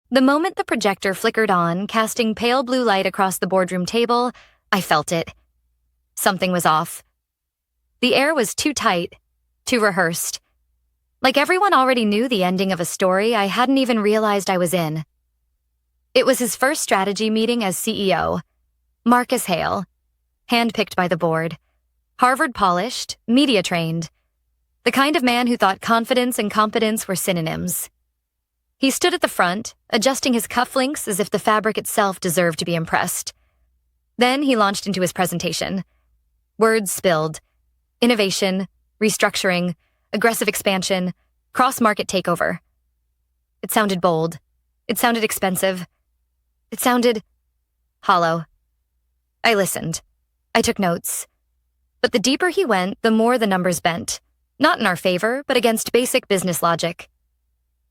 The moment the projector flickered on, casting pale blue light across the boardroom table, I felt it. Something was off. The air was too tight, too rehearsed. Like everyone already knew the ending of a story I hadn't even realized I was in. It was his first strategy meeting as CEO. Marcus Hale, handpicked by the board. Harvard-polished, media-trained. The kind of man who thought confidence and competence were synonyms. He stood at the front, adjusting his cufflinks as if the fabric itself deserved to be impressed. Then he launched into his presentation. Words spilled. Innovation, restructuring, aggressive expansion, cross-market takeover. It sounded bold. It sounded expensive. It sounded hollow. I listened. I took notes. But the deeper he went, the more the numbers bent. Not in our favor, but against basic business logic.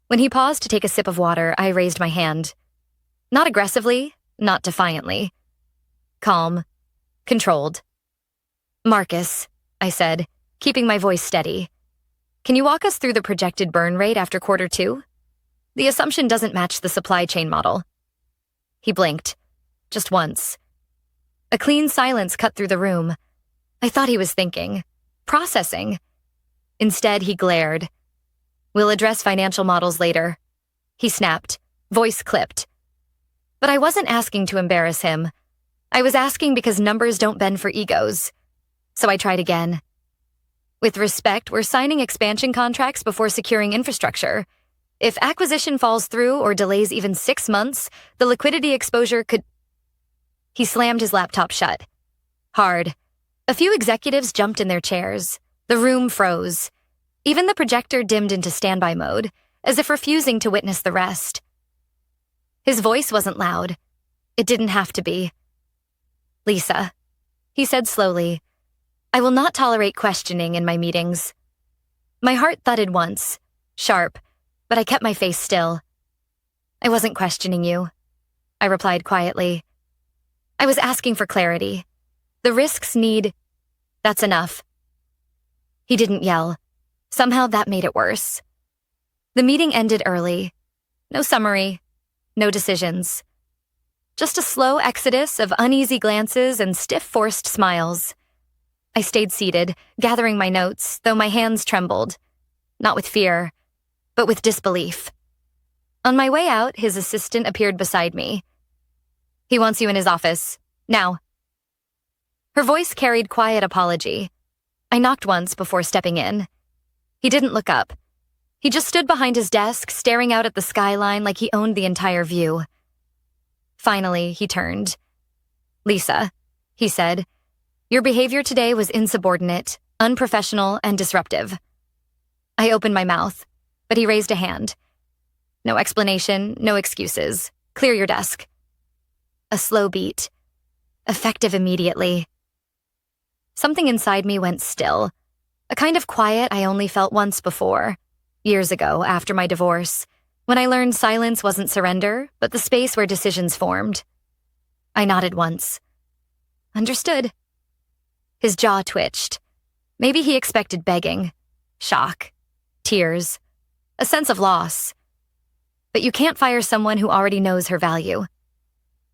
When he paused to take a sip of water, I raised my hand. Not aggressively, not defiantly. Calm. Controlled. "Marcus," I said, keeping my voice steady. "Can you walk us through the projected burn rate after Q2? The assumption doesn't match the supply chain model." He blinked. Just once. A clean silence cut through the room. I thought he was thinking. Processing. Instead, he glared. "We'll address financial models later," he snapped, voice clipped. But I wasn't asking to embarrass him. I was asking because numbers don't bend for egos. So I tried again. "With respect, we're signing expansion contracts before securing infrastructure. If acquisition falls through or delays even 6 months, the liquidity exposure could..." He slammed his laptop shut. Hard. A few executives jumped in their chairs. The room froze. Even the projector dimmed into standby mode, as if refusing to witness the rest. His voice wasn't loud. It didn't have to be. "Lisa," he said slowly, "I will not tolerate questioning in my meetings." My heart thudded once, sharp, but I kept my face still. "I wasn't questioning you," I replied quietly. "I was asking for clarity. The risks need..." "That's enough." He didn't yell. Somehow that made it worse. The meeting ended early. No summary, no decisions. Just a slow exodus of uneasy glances and stiff, forced smiles. I stayed seated, gathering my notes, though my hands trembled. Not with fear, but with disbelief. On my way out, his assistant appeared beside me. "He wants you in his office. Now." Her voice carried quiet apology. I knocked once before stepping in. He didn't look up. He just stood behind his desk, staring out at the skyline like he owned the entire view. Finally, he turned. "Lisa," he said, "your behavior today was insubordinate, unprofessional, and disruptive." I opened my mouth, but he raised a hand. "No explanation, no excuses. Clear your desk." A slow beat. Effective immediately. Something inside me went still. A kind of quiet I only felt once before, years ago after my divorce, when I learned silence wasn't surrender, but the space where decisions formed. I nodded once. Understood. His jaw twitched. Maybe he expected begging, shock, tears, a sense of loss. But you can't fire someone who already knows her value.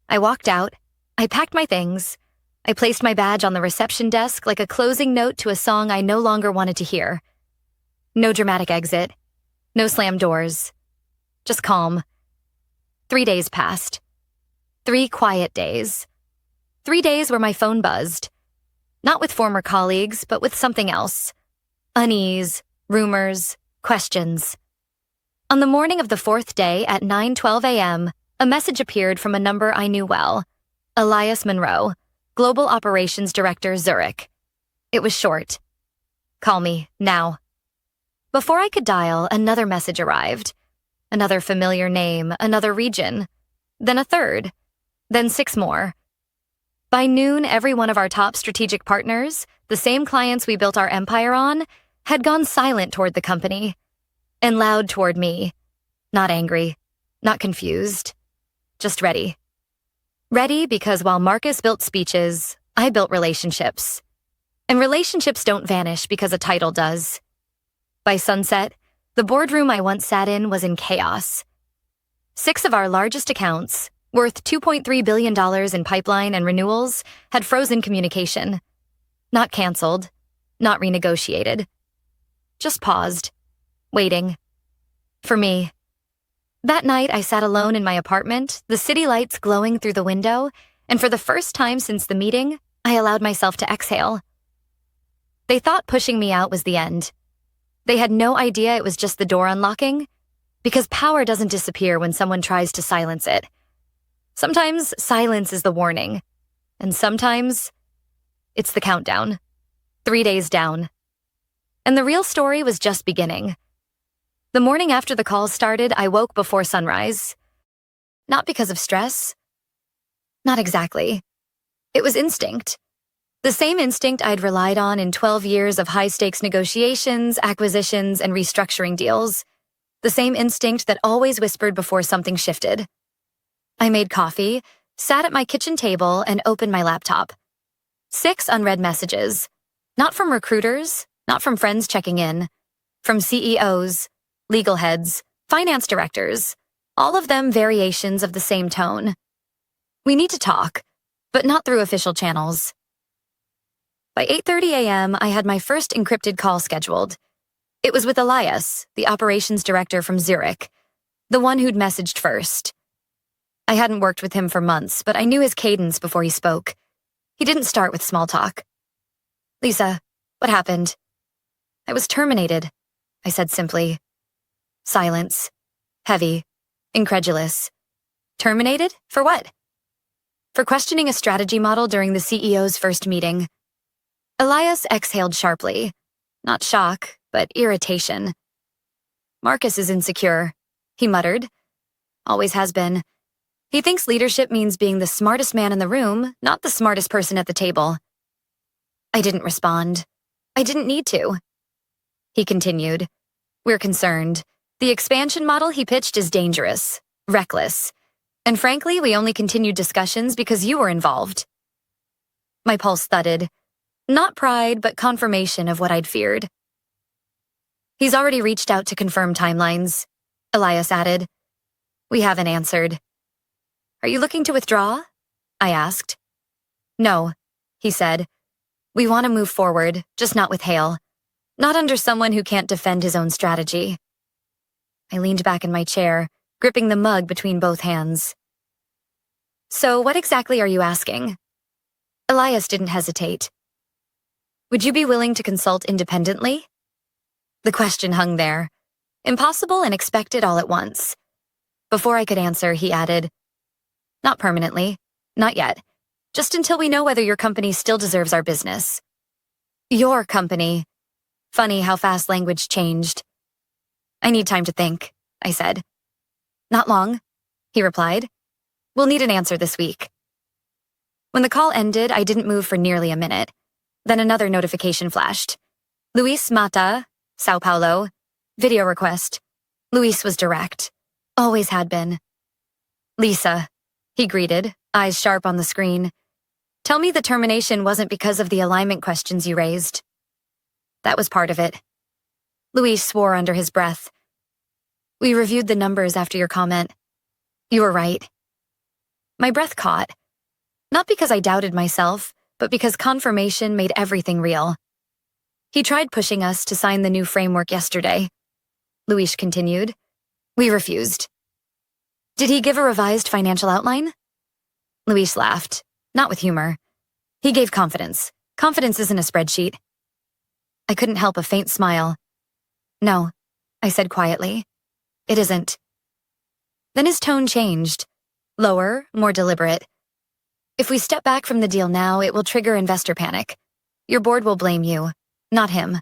I walked out. I packed my things. I placed my badge on the reception desk like a closing note to a song I no longer wanted to hear. No dramatic exit. No slammed doors. Just calm. 3 days passed. 3 quiet days. 3 days where my phone buzzed. Not with former colleagues, but with something else. Unease, rumors, questions. On the morning of the 4th day at 9:12 a.m., a message appeared from a number I knew well. Elias Monroe, Global Operations Director, Zurich. It was short. "Call me, now." Before I could dial, another message arrived. Another familiar name, another region. Then a third. Then 6 more. By noon, every one of our top strategic partners, the same clients we built our empire on, had gone silent toward the company. And loud toward me. Not angry. Not confused. Just ready. Ready because while Marcus built speeches, I built relationships. And relationships don't vanish because a title does. By sunset, the boardroom I once sat in was in chaos. 6 of our largest accounts, worth $2.3 billion in pipeline and renewals, had frozen communication. Not canceled, not renegotiated. Just paused, waiting. For me. That night, I sat alone in my apartment, the city lights glowing through the window, and for the first time since the meeting, I allowed myself to exhale. They thought pushing me out was the end. They had no idea it was just the door unlocking, because power doesn't disappear when someone tries to silence it. Sometimes silence is the warning, and sometimes it's the countdown. 3 days down. And the real story was just beginning. The morning after the call started, I woke before sunrise. Not because of stress. Not exactly. It was instinct. The same instinct I'd relied on in 12 years of high-stakes negotiations, acquisitions, and restructuring deals. The same instinct that always whispered before something shifted. I made coffee, sat at my kitchen table, and opened my laptop. 6 unread messages. Not from recruiters, not from friends checking in. From CEOs, legal heads, finance directors, all of them variations of the same tone. We need to talk, but not through official channels. By 8:30 a.m., I had my first encrypted call scheduled. It was with Elias, the operations director from Zurich, the one who'd messaged first. I hadn't worked with him for months, but I knew his cadence before he spoke. He didn't start with small talk. "Lisa, what happened?" "I was terminated," I said simply. Silence. Heavy. Incredulous. Terminated? For what? For questioning a strategy model during the CEO's first meeting. Elias exhaled sharply. Not shock, but irritation. "Marcus is insecure," he muttered. "Always has been. He thinks leadership means being the smartest man in the room, not the smartest person at the table." I didn't respond. I didn't need to. He continued. "We're concerned. The expansion model he pitched is dangerous, reckless. And frankly, we only continued discussions because you were involved." My pulse thudded. Not pride, but confirmation of what I'd feared. "He's already reached out to confirm timelines," Elias added. "We haven't answered." "Are you looking to withdraw?" I asked. "No," he said. "We want to move forward, just not with Hale. Not under someone who can't defend his own strategy." I leaned back in my chair, gripping the mug between both hands. "So what exactly are you asking?" Elias didn't hesitate. "Would you be willing to consult independently?" The question hung there, impossible and expected all at once. Before I could answer, he added, "Not permanently. Not yet. Just until we know whether your company still deserves our business." "Your company." Funny how fast language changed. "I need time to think," I said. "Not long," he replied. "We'll need an answer this week." When the call ended, I didn't move for nearly a minute. Then another notification flashed. "Luis Mata, Sao Paulo. Video request." Luis was direct. Always had been. "Lisa," he greeted, eyes sharp on the screen. "Tell me the termination wasn't because of the alignment questions you raised." "That was part of it." Luis swore under his breath. "We reviewed the numbers after your comment. You were right." My breath caught. Not because I doubted myself, but because confirmation made everything real. "He tried pushing us to sign the new framework yesterday," Luis continued. "We refused." "Did he give a revised financial outline?" Luis laughed, not with humor. "He gave confidence. Confidence isn't a spreadsheet." I couldn't help a faint smile. "No," I said quietly. "It isn't." Then his tone changed. Lower, more deliberate. "If we step back from the deal now, it will trigger investor panic. Your board will blame you, not him."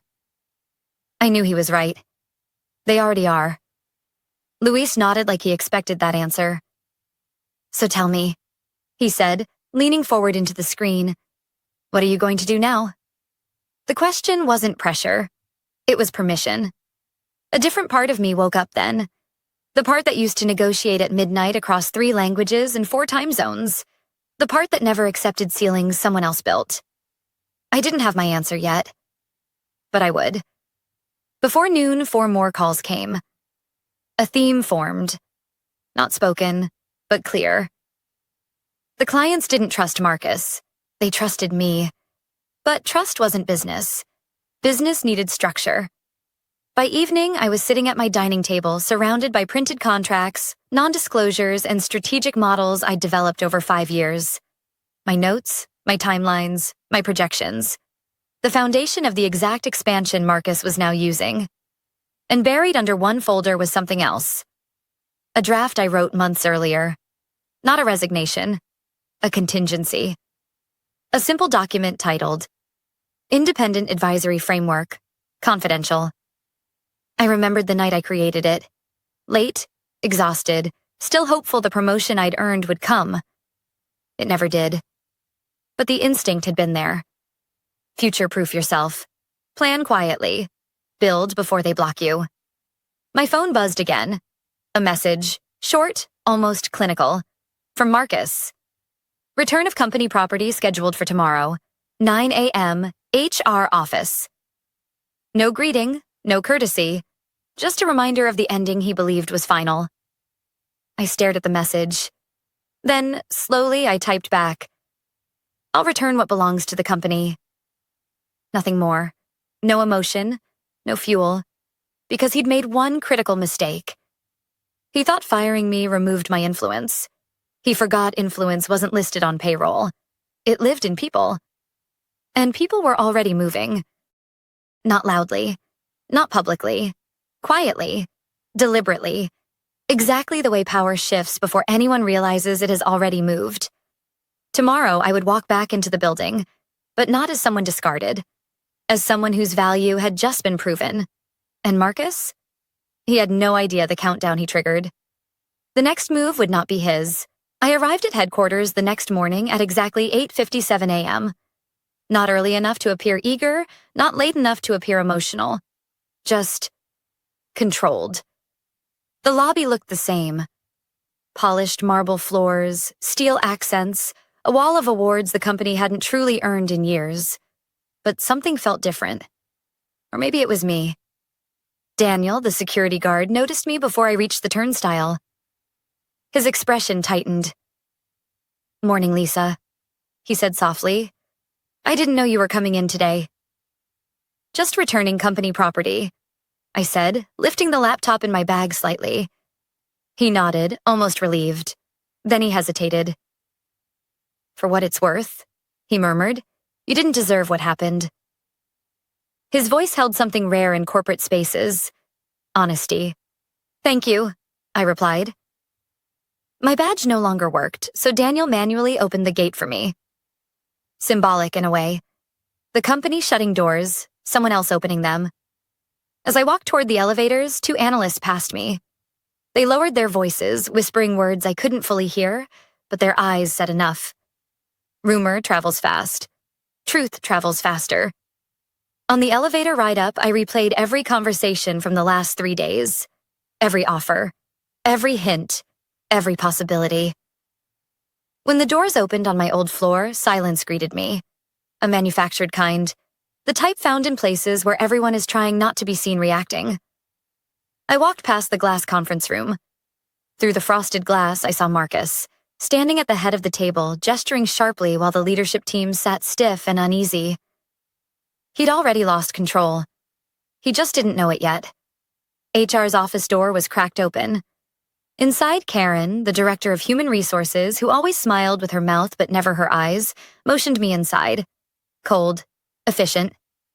I knew he was right. They already are. Luis nodded like he expected that answer. "So tell me," he said, leaning forward into the screen. "What are you going to do now?" The question wasn't pressure. It was permission. A different part of me woke up then. The part that used to negotiate at midnight across 3 languages and 4 time zones. The part that never accepted ceilings someone else built. I didn't have my answer yet. But I would. Before noon, 4 more calls came. A theme formed. Not spoken, but clear. The clients didn't trust Marcus. They trusted me. But trust wasn't business. Business needed structure. By evening, I was sitting at my dining table, surrounded by printed contracts, non-disclosures, and strategic models I'd developed over 5 years. My notes, my timelines, my projections. The foundation of the exact expansion Marcus was now using. And buried under one folder was something else. A draft I wrote months earlier. Not a resignation. A contingency. A simple document titled, Independent Advisory Framework, Confidential. I remembered the night I created it. Late, exhausted, still hopeful the promotion I'd earned would come. It never did. But the instinct had been there. Future-proof yourself. Plan quietly. Build before they block you. My phone buzzed again. A message, short, almost clinical, from Marcus. Return of company property scheduled for tomorrow, 9 a.m., HR office. No greeting, no courtesy, just a reminder of the ending he believed was final. I stared at the message. Then, slowly, I typed back, I'll return what belongs to the company. Nothing more. No emotion, no fuel, because he'd made one critical mistake. He thought firing me removed my influence. He forgot influence wasn't listed on payroll. It lived in people. And people were already moving. Not loudly, not publicly, quietly, deliberately, exactly the way power shifts before anyone realizes it has already moved. Tomorrow I would walk back into the building, but not as someone discarded, as someone whose value had just been proven. And Marcus? He had no idea the countdown he triggered. The next move would not be his. I arrived at headquarters the next morning at exactly 8:57 a.m. Not early enough to appear eager, not late enough to appear emotional. Just controlled. The lobby looked the same. Polished marble floors, steel accents, a wall of awards the company hadn't truly earned in years. But something felt different. Or maybe it was me. Daniel, the security guard, noticed me before I reached the turnstile. His expression tightened. "Morning, Lisa," he said softly. "I didn't know you were coming in today." "Just returning company property," I said, lifting the laptop in my bag slightly. He nodded, almost relieved. Then he hesitated. "For what it's worth," he murmured, "you didn't deserve what happened." His voice held something rare in corporate spaces. Honesty. "Thank you," I replied. My badge no longer worked, so Daniel manually opened the gate for me. Symbolic in a way. The company shutting doors, someone else opening them. As I walked toward the elevators, 2 analysts passed me. They lowered their voices, whispering words I couldn't fully hear, but their eyes said enough. Rumor travels fast. Truth travels faster. On the elevator ride up, I replayed every conversation from the last 3 days. Every offer. Every hint. Every possibility. When the doors opened on my old floor, silence greeted me. A manufactured kind. The type found in places where everyone is trying not to be seen reacting. I walked past the glass conference room. Through the frosted glass, I saw Marcus, standing at the head of the table, gesturing sharply while the leadership team sat stiff and uneasy. He'd already lost control. He just didn't know it yet. HR's office door was cracked open. Inside, Karen, the director of human resources, who always smiled with her mouth but never her eyes, motioned me inside. Cold, efficient,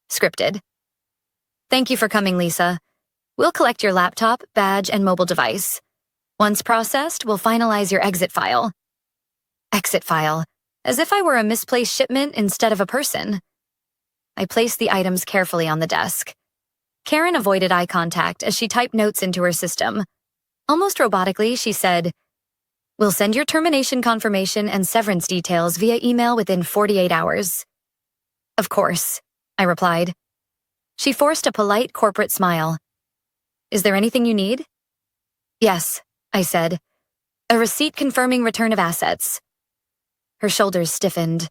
scripted. "Thank you for coming, Lisa. We'll collect your laptop, badge, and mobile device. Once processed, we'll finalize your exit file." Exit file, as if I were a misplaced shipment instead of a person. I placed the items carefully on the desk. Karen avoided eye contact as she typed notes into her system. Almost robotically, she said, "We'll send your termination confirmation and severance details via email within 48 hours. "Of course," I replied. She forced a polite corporate smile. "Is there anything you need?" "Yes," I said. "A receipt confirming return of assets." Her shoulders stiffened.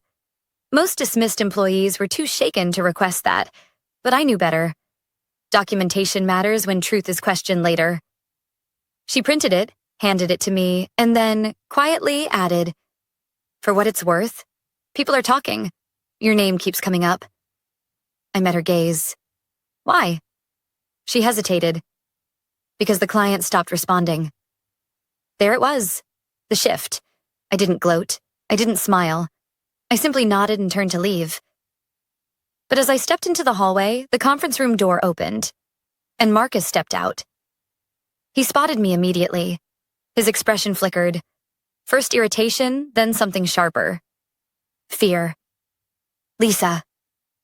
Most dismissed employees were too shaken to request that, but I knew better. Documentation matters when truth is questioned later. She printed it, handed it to me, and then quietly added, "For what it's worth, people are talking. Your name keeps coming up." I met her gaze. "Why?" She hesitated. "Because the client stopped responding." There it was. The shift. I didn't gloat. I didn't smile. I simply nodded and turned to leave. But as I stepped into the hallway, the conference room door opened, and Marcus stepped out. He spotted me immediately. His expression flickered. First irritation, then something sharper. Fear. "Lisa,"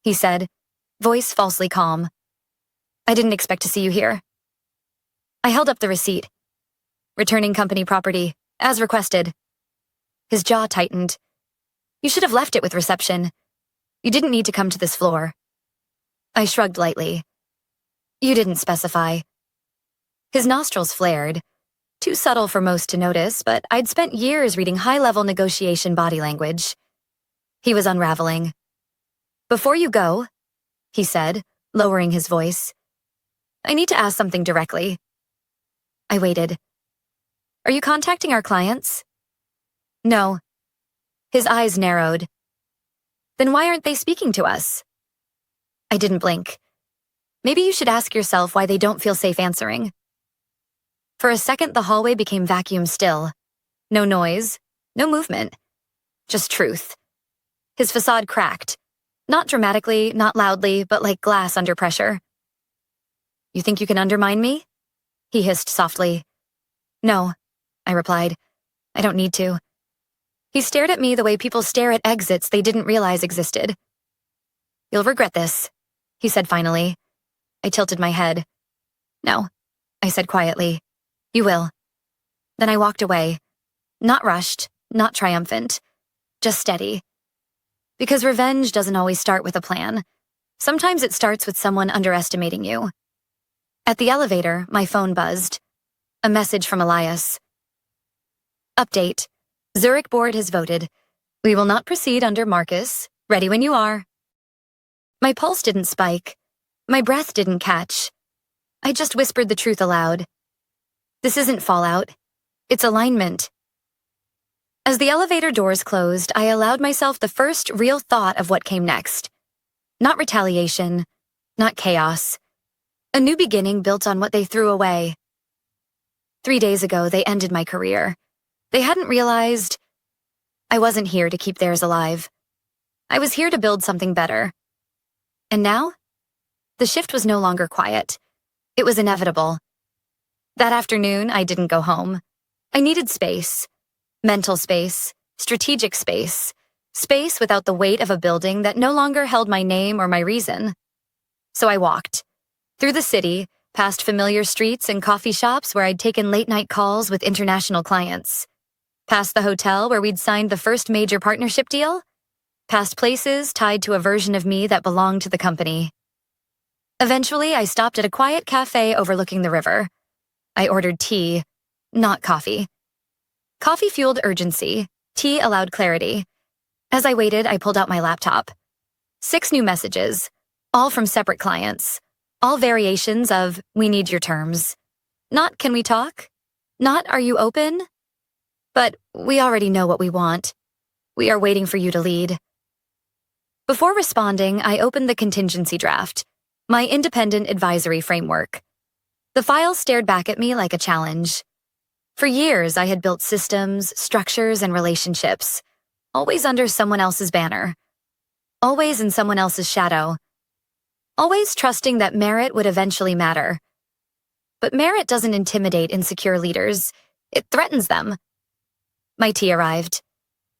he said, voice falsely calm. "I didn't expect to see you here." I held up the receipt. "Returning company property, as requested." His jaw tightened. "You should have left it with reception. You didn't need to come to this floor." I shrugged lightly. "You didn't specify." His nostrils flared. Too subtle for most to notice, but I'd spent years reading high-level negotiation body language. He was unraveling. "Before you go," he said, lowering his voice, "I need to ask something directly." I waited. "Are you contacting our clients?" "No." His eyes narrowed. "Then why aren't they speaking to us?" I didn't blink. "Maybe you should ask yourself why they don't feel safe answering." For a second, the hallway became vacuum still. No noise, no movement. Just truth. His facade cracked. Not dramatically, not loudly, but like glass under pressure. "You think you can undermine me?" He hissed softly. "No," I replied. "I don't need to." He stared at me the way people stare at exits they didn't realize existed. "You'll regret this," he said finally. I tilted my head. "No," I said quietly. "You will." Then I walked away. Not rushed, not triumphant. Just steady. Because revenge doesn't always start with a plan. Sometimes it starts with someone underestimating you. At the elevator, my phone buzzed. A message from Elias. "Update. Zurich board has voted. We will not proceed under Marcus. Ready when you are." My pulse didn't spike. My breath didn't catch. I just whispered the truth aloud. This isn't fallout. It's alignment. As the elevator doors closed, I allowed myself the first real thought of what came next. Not retaliation, not chaos. A new beginning built on what they threw away. 3 days ago, they ended my career. They hadn't realized I wasn't here to keep theirs alive. I was here to build something better. And now? The shift was no longer quiet. It was inevitable. That afternoon, I didn't go home. I needed space. Mental space, strategic space, space without the weight of a building that no longer held my name or my reason. So I walked. Through the city, past familiar streets and coffee shops where I'd taken late-night calls with international clients. Past the hotel where we'd signed the first major partnership deal. Past places tied to a version of me that belonged to the company. Eventually, I stopped at a quiet cafe overlooking the river. I ordered tea, not coffee. Coffee fueled urgency. Tea allowed clarity. As I waited, I pulled out my laptop. 6 new messages, all from separate clients. All variations of, "We need your terms." Not, "Can we talk?" Not, "Are you open?" But, "We already know what we want. We are waiting for you to lead." Before responding, I opened the contingency draft, my independent advisory framework. The file stared back at me like a challenge. For years, I had built systems, structures, and relationships, always under someone else's banner, always in someone else's shadow, always trusting that merit would eventually matter. But merit doesn't intimidate insecure leaders. It threatens them. My tea arrived.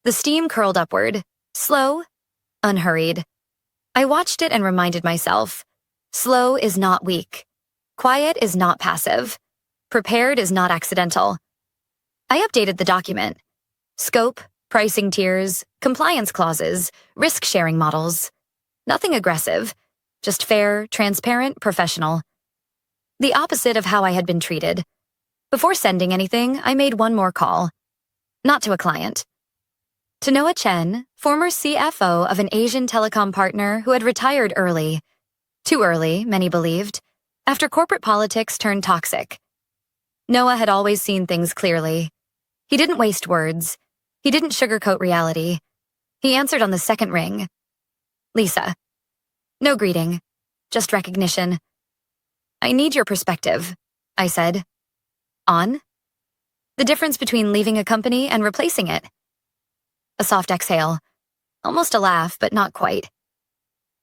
The steam curled upward, slow, unhurried. I watched it and reminded myself, slow is not weak. Quiet is not passive. Prepared is not accidental. I updated the document. Scope, pricing tiers, compliance clauses, risk-sharing models. Nothing aggressive, just fair, transparent, professional. The opposite of how I had been treated. Before sending anything, I made one more call. Not to a client. To Noah Chen, former CFO of an Asian telecom partner who had retired early. Too early, many believed, after corporate politics turned toxic. Noah had always seen things clearly. He didn't waste words. He didn't sugarcoat reality. He answered on the second ring. Lisa. No greeting, just recognition. I need your perspective, I said. On? The difference between leaving a company and replacing it. A soft exhale. Almost a laugh, but not quite.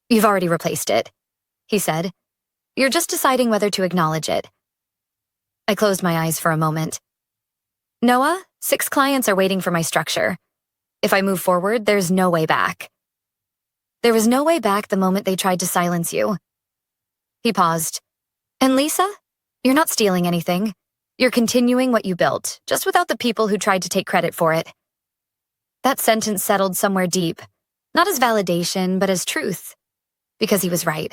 You've already replaced it, he said. You're just deciding whether to acknowledge it. I closed my eyes for a moment. Noah, 6 clients are waiting for my structure. If I move forward, there's no way back. There was no way back the moment they tried to silence you. He paused. And Lisa, you're not stealing anything. You're continuing what you built, just without the people who tried to take credit for it. That sentence settled somewhere deep, not as validation, but as truth. Because he was right.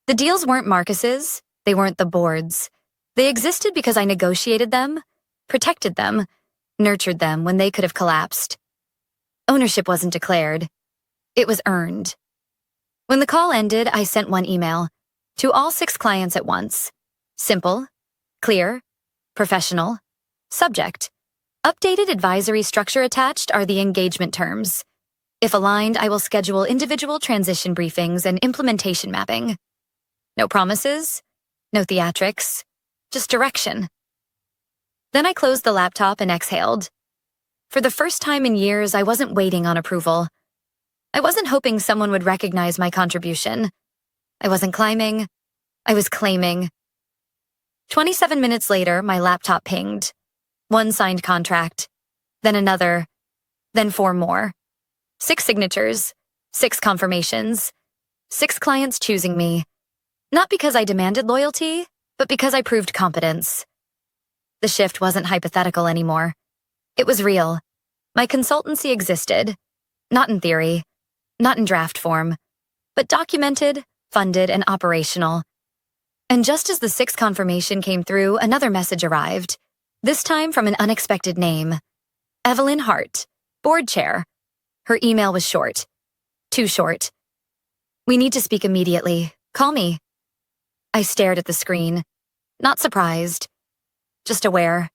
The deals weren't Marcus's, they weren't the board's. They existed because I negotiated them, protected them, nurtured them when they could have collapsed. Ownership wasn't declared. It was earned. When the call ended, I sent one email to all 6 clients at once. Simple, clear, professional, subject. Updated advisory structure attached are the engagement terms. If aligned, I will schedule individual transition briefings and implementation mapping. No promises, no theatrics, just direction. Then I closed the laptop and exhaled. For the first time in years, I wasn't waiting on approval. I wasn't hoping someone would recognize my contribution. I wasn't climbing. I was claiming. 27 minutes later, my laptop pinged. 1 signed contract, then another, then 4 more. 6 signatures, 6 confirmations, 6 clients choosing me. Not because I demanded loyalty, but because I proved competence. The shift wasn't hypothetical anymore. It was real. My consultancy existed. Not in theory, not in draft form, but documented, funded, and operational. And just as the 6th confirmation came through, another message arrived, this time from an unexpected name. Evelyn Hart, board chair. Her email was short. Too short. We need to speak immediately. Call me. I stared at the screen. Not surprised. Just aware.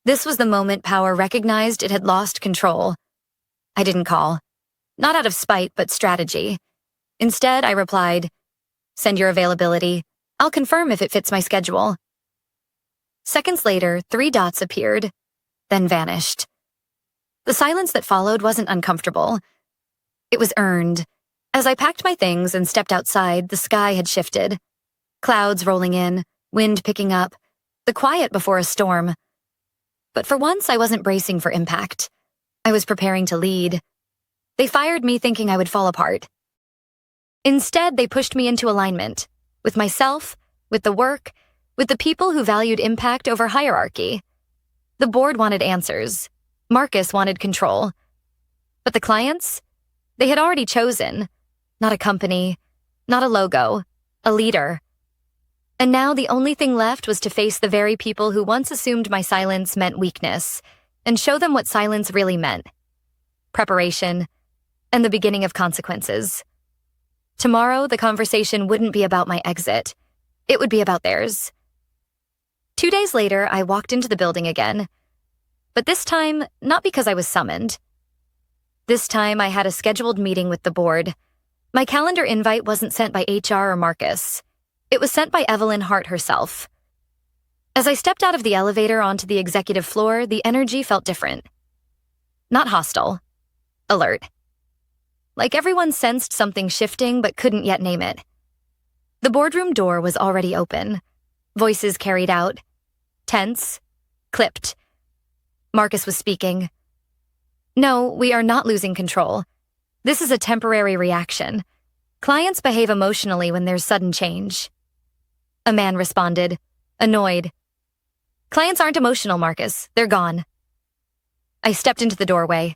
This was the moment power recognized it had lost control. I didn't call. Not out of spite, but strategy. Instead, I replied, send your availability. I'll confirm if it fits my schedule. Seconds later, 3 dots appeared, then vanished. The silence that followed wasn't uncomfortable. It was earned. As I packed my things and stepped outside, the sky had shifted. Clouds rolling in, wind picking up, the quiet before a storm. But for once, I wasn't bracing for impact. I was preparing to lead. They fired me thinking I would fall apart. Instead, they pushed me into alignment, with myself, with the work, with the people who valued impact over hierarchy. The board wanted answers. Marcus wanted control. But the clients? They had already chosen. Not a company, not a logo, a leader. And now the only thing left was to face the very people who once assumed my silence meant weakness, and show them what silence really meant. Preparation, and the beginning of consequences. Tomorrow, the conversation wouldn't be about my exit. It would be about theirs. 2 days later, I walked into the building again. But this time, not because I was summoned. This time, I had a scheduled meeting with the board. My calendar invite wasn't sent by HR or Marcus. It was sent by Evelyn Hart herself. As I stepped out of the elevator onto the executive floor, the energy felt different. Not hostile. Alert. Like everyone sensed something shifting but couldn't yet name it. The boardroom door was already open. Voices carried out. Tense. Clipped. Marcus was speaking. No, we are not losing control. This is a temporary reaction. Clients behave emotionally when there's sudden change. A man responded, annoyed. Clients aren't emotional, Marcus. They're gone. I stepped into the doorway.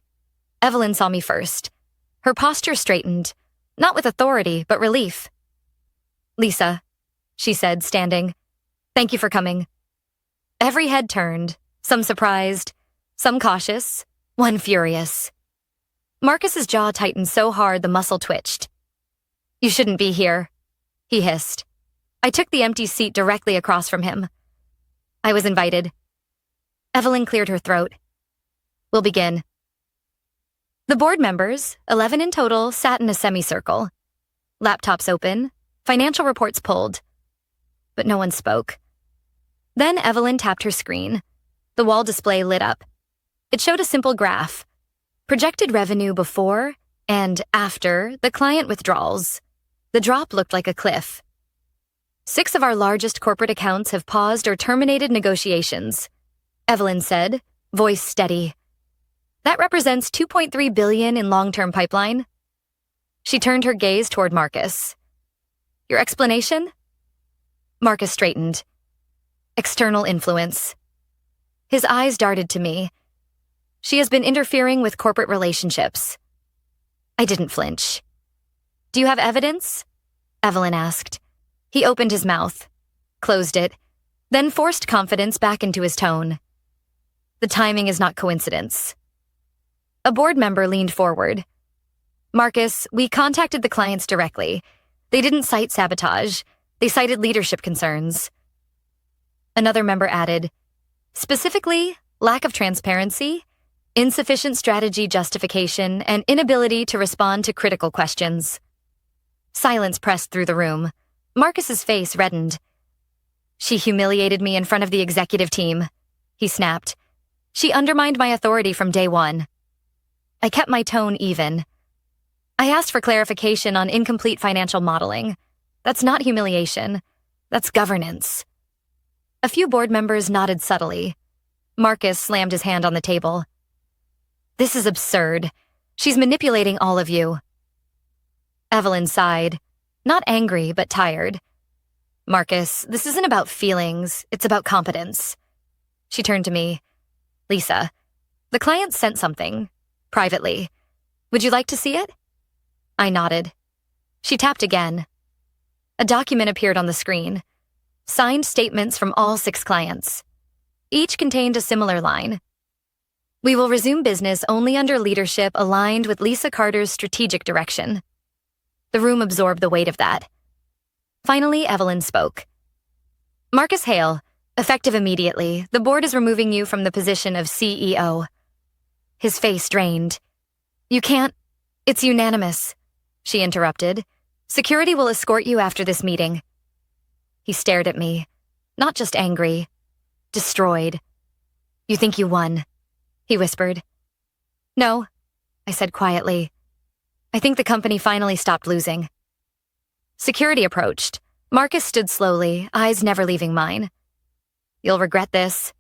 Evelyn saw me first. Her posture straightened, not with authority, but relief. Lisa, she said, standing. Thank you for coming. Every head turned, some surprised, some cautious, one furious. Marcus's jaw tightened so hard the muscle twitched. You shouldn't be here, he hissed. I took the empty seat directly across from him. I was invited. Evelyn cleared her throat. We'll begin. The board members, 11 in total, sat in a semicircle. Laptops open, financial reports pulled. But no one spoke. Then Evelyn tapped her screen. The wall display lit up. It showed a simple graph. Projected revenue before and after the client withdrawals. The drop looked like a cliff. 6 of our largest corporate accounts have paused or terminated negotiations, Evelyn said, voice steady. That represents $2.3 billion in long-term pipeline. She turned her gaze toward Marcus. Your explanation? Marcus straightened. External influence. His eyes darted to me. She has been interfering with corporate relationships. I didn't flinch. Do you have evidence? Evelyn asked. He opened his mouth, closed it, then forced confidence back into his tone. The timing is not coincidence. A board member leaned forward. Marcus, we contacted the clients directly. They didn't cite sabotage. They cited leadership concerns. Another member added, specifically, lack of transparency, insufficient strategy justification, and inability to respond to critical questions. Silence pressed through the room. Marcus's face reddened. She humiliated me in front of the executive team, he snapped. She undermined my authority from day one. I kept my tone even. I asked for clarification on incomplete financial modeling. That's not humiliation. That's governance. A few board members nodded subtly. Marcus slammed his hand on the table. This is absurd. She's manipulating all of you. Evelyn sighed, not angry, but tired. Marcus, this isn't about feelings, it's about competence. She turned to me. Lisa, the client sent something, privately. Would you like to see it? I nodded. She tapped again. A document appeared on the screen. Signed statements from all 6 clients. Each contained a similar line. We will resume business only under leadership aligned with Lisa Carter's strategic direction. The room absorbed the weight of that. Finally, Evelyn spoke. Marcus Hale, effective immediately, the board is removing you from the position of CEO. His face drained. You can't. It's unanimous, she interrupted. Security will escort you after this meeting. He stared at me, not just angry, destroyed. You think you won, he whispered. No, I said quietly. I think the company finally stopped losing. Security approached. Marcus stood slowly, eyes never leaving mine. You'll regret this.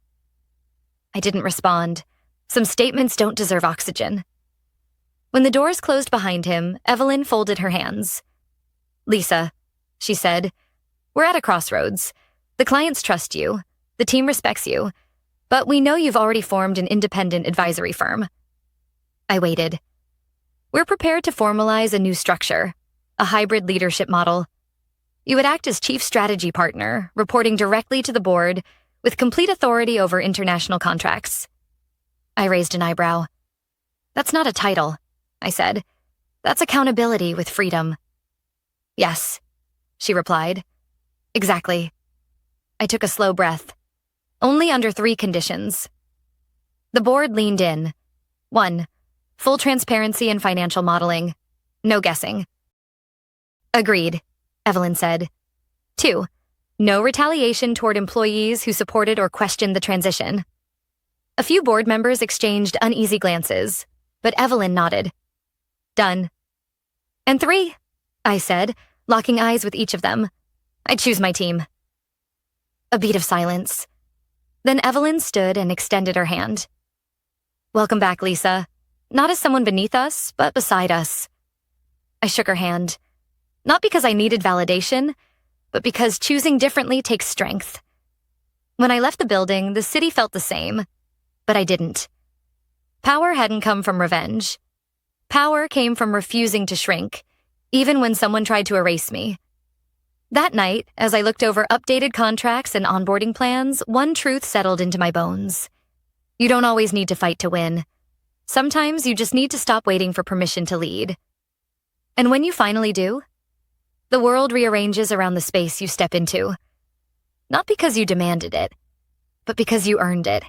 I didn't respond. Some statements don't deserve oxygen. When the doors closed behind him, Evelyn folded her hands. Lisa, she said, we're at a crossroads. The clients trust you. The team respects you. But we know you've already formed an independent advisory firm. I waited. We're prepared to formalize a new structure, a hybrid leadership model. You would act as chief strategy partner, reporting directly to the board, with complete authority over international contracts. I raised an eyebrow. That's not a title, I said. That's accountability with freedom. Yes, she replied. Exactly. I took a slow breath. Only under 3 conditions. The board leaned in. 1. Full transparency in financial modeling. No guessing. Agreed, Evelyn said. 2. No retaliation toward employees who supported or questioned the transition. A few board members exchanged uneasy glances, but Evelyn nodded. Done. And 3, I said, locking eyes with each of them. I choose my team. A beat of silence. Then Evelyn stood and extended her hand. Welcome back, Lisa. Not as someone beneath us, but beside us. I shook her hand. Not because I needed validation, but because choosing differently takes strength. When I left the building, the city felt the same, but I didn't. Power hadn't come from revenge. Power came from refusing to shrink, even when someone tried to erase me. That night, as I looked over updated contracts and onboarding plans, one truth settled into my bones. You don't always need to fight to win. Sometimes you just need to stop waiting for permission to lead. And when you finally do, the world rearranges around the space you step into. Not because you demanded it, but because you earned it.